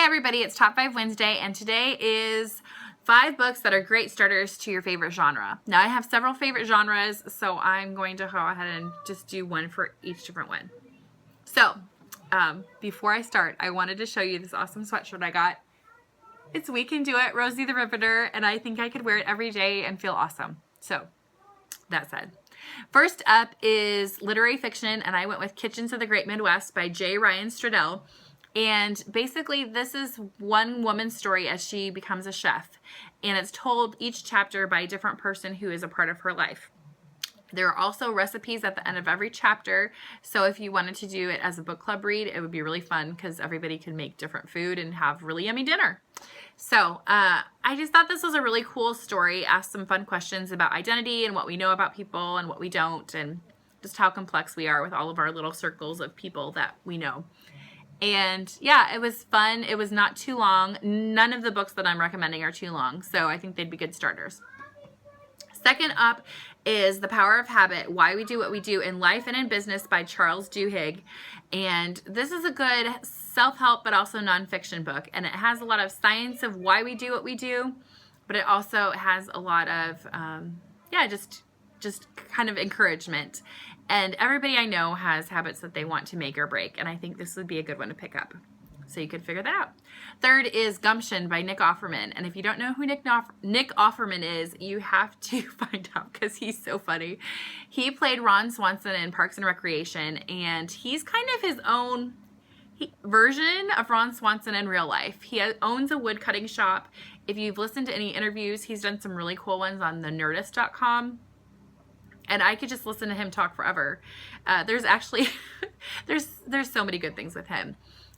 everybody, it's Top 5 Wednesday, and today is 5 books that are great starters to your favorite genre. Now, I have several favorite genres, so I'm going to go ahead and just do one for each different one. So, before I start, I wanted to show you this awesome sweatshirt I got. It's We Can Do It, Rosie the Riveter, and I think I could wear it every day and feel awesome. So, that said. First up is literary fiction, and I went with Kitchens of the Great Midwest by J. Ryan Stradell. And basically, this is one woman's story as she becomes a chef. And it's told each chapter by a different person who is a part of her life. There are also recipes at the end of every chapter. So if you wanted to do it as a book club read, it would be really fun because everybody can make different food and have really yummy dinner. So I just thought this was a really cool story. Asked some fun questions about identity and what we know about people and what we don't, and just how complex we are with all of our little circles of people that we know. And yeah, it was fun. It was not too long. None of the books that I'm recommending are too long, so I think they'd be good starters. Second up is The Power of Habit, Why We Do What We Do in Life and in Business by Charles Duhigg. And this is a good self-help but also nonfiction book. And it has a lot of science of why we do what we do, but it also has a lot of, just kind of encouragement. And everybody I know has habits that they want to make or break, and I think this would be a good one to pick up. So you could figure that out. Third is Gumption by Nick Offerman. And if you don't know who Nick Offerman is, you have to find out because he's so funny. He played Ron Swanson in Parks and Recreation, and he's kind of his own version of Ron Swanson in real life. He owns a wood cutting shop. If you've listened to any interviews, he's done some really cool ones on thenerdist.com. And I could just listen to him talk forever. There's actually, there's so many good things with him.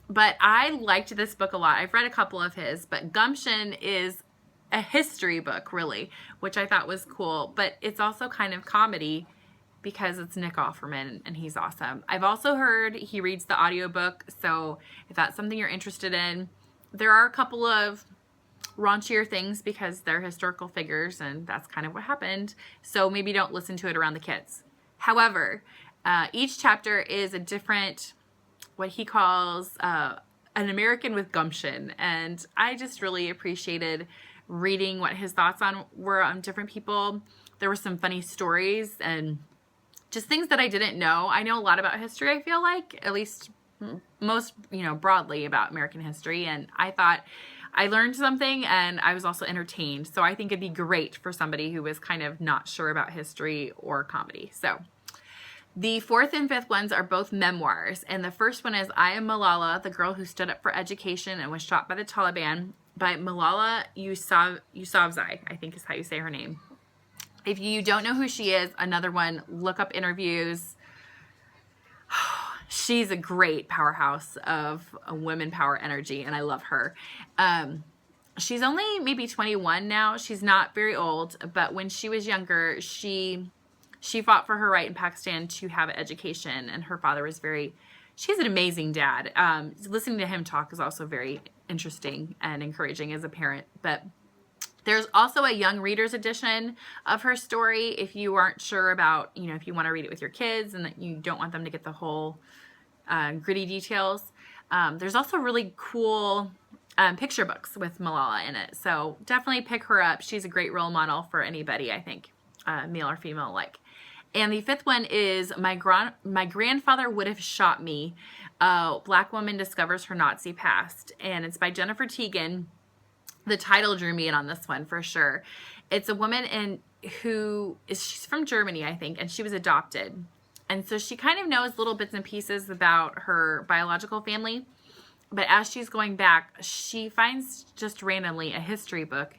But I liked this book a lot. I've read a couple of his, but Gumption is a history book, really, which I thought was cool. But it's also kind of comedy because it's Nick Offerman, and he's awesome. I've also heard he reads the audiobook, so if that's something you're interested in, there are a couple of raunchier things because they're historical figures, and that's kind of what happened. So maybe don't listen to it around the kids. However, each chapter is a different, what he calls an American with gumption. And I just really appreciated reading what his thoughts were on different people. There were some funny stories and just things that I didn't know. I know a lot about history, I feel like, at least most, broadly about American history. And I thought I learned something, and I was also entertained. So I think it'd be great for somebody who was kind of not sure about history or comedy. So the fourth and fifth ones are both memoirs. And the first one is I Am Malala, the Girl Who Stood Up for Education and Was Shot by the Taliban by Malala Yousafzai, I think is how you say her name. If you don't know who she is, another one, look up interviews. She's a great powerhouse of women power energy, and I love her. She's only maybe 21 now. She's not very old, but when she was younger, she fought for her right in Pakistan to have an education, and her father was she's an amazing dad. Listening to him talk is also very interesting and encouraging as a parent. But there's also a young reader's edition of her story if you aren't sure about, if you want to read it with your kids and that you don't want them to get the whole gritty details. There's also really cool picture books with Malala in it. So definitely pick her up. She's a great role model for anybody, I think, male or female alike. And the fifth one is My Grandfather Would Have Shot Me. A Black woman discovers her Nazi past. And it's by Jennifer Teege. The title drew me in on this one for sure. It's a woman she's from Germany, I think, and she was adopted. And so she kind of knows little bits and pieces about her biological family. But as she's going back, she finds just randomly a history book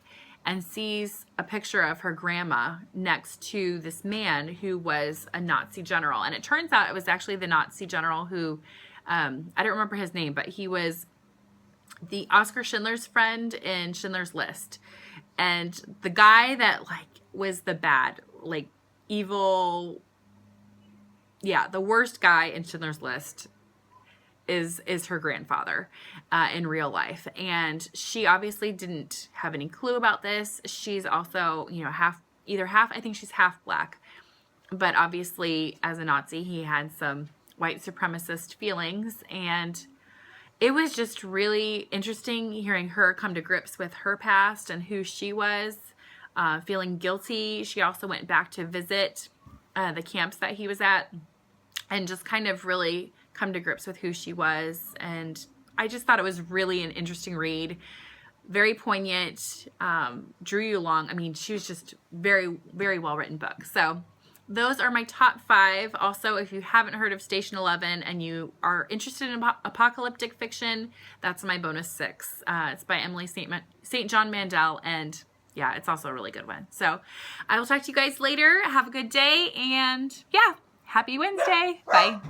and sees a picture of her grandma next to this man who was a Nazi general. And it turns out it was actually the Nazi general who, I don't remember his name, but he was the Oscar Schindler's friend in Schindler's List. And the guy that was the bad, evil, the worst guy in Schindler's List is her grandfather in real life. And she obviously didn't have any clue about this. She's also, half, I think she's half black. But obviously, as a Nazi, he had some white supremacist feelings. And it was just really interesting hearing her come to grips with her past and who she was, feeling guilty. She also went back to visit the camps that he was at and just kind of really come to grips with who she was. And I just thought it was really an interesting read. Very poignant, drew you along. I mean, she was just very, very well-written book. So those are my top 5. Also, if you haven't heard of Station 11 and you are interested in apocalyptic fiction, that's my bonus 6. It's by Emily St. John Mandel, and yeah, it's also a really good one. So I will talk to you guys later. Have a good day, and yeah, happy Wednesday. Bye.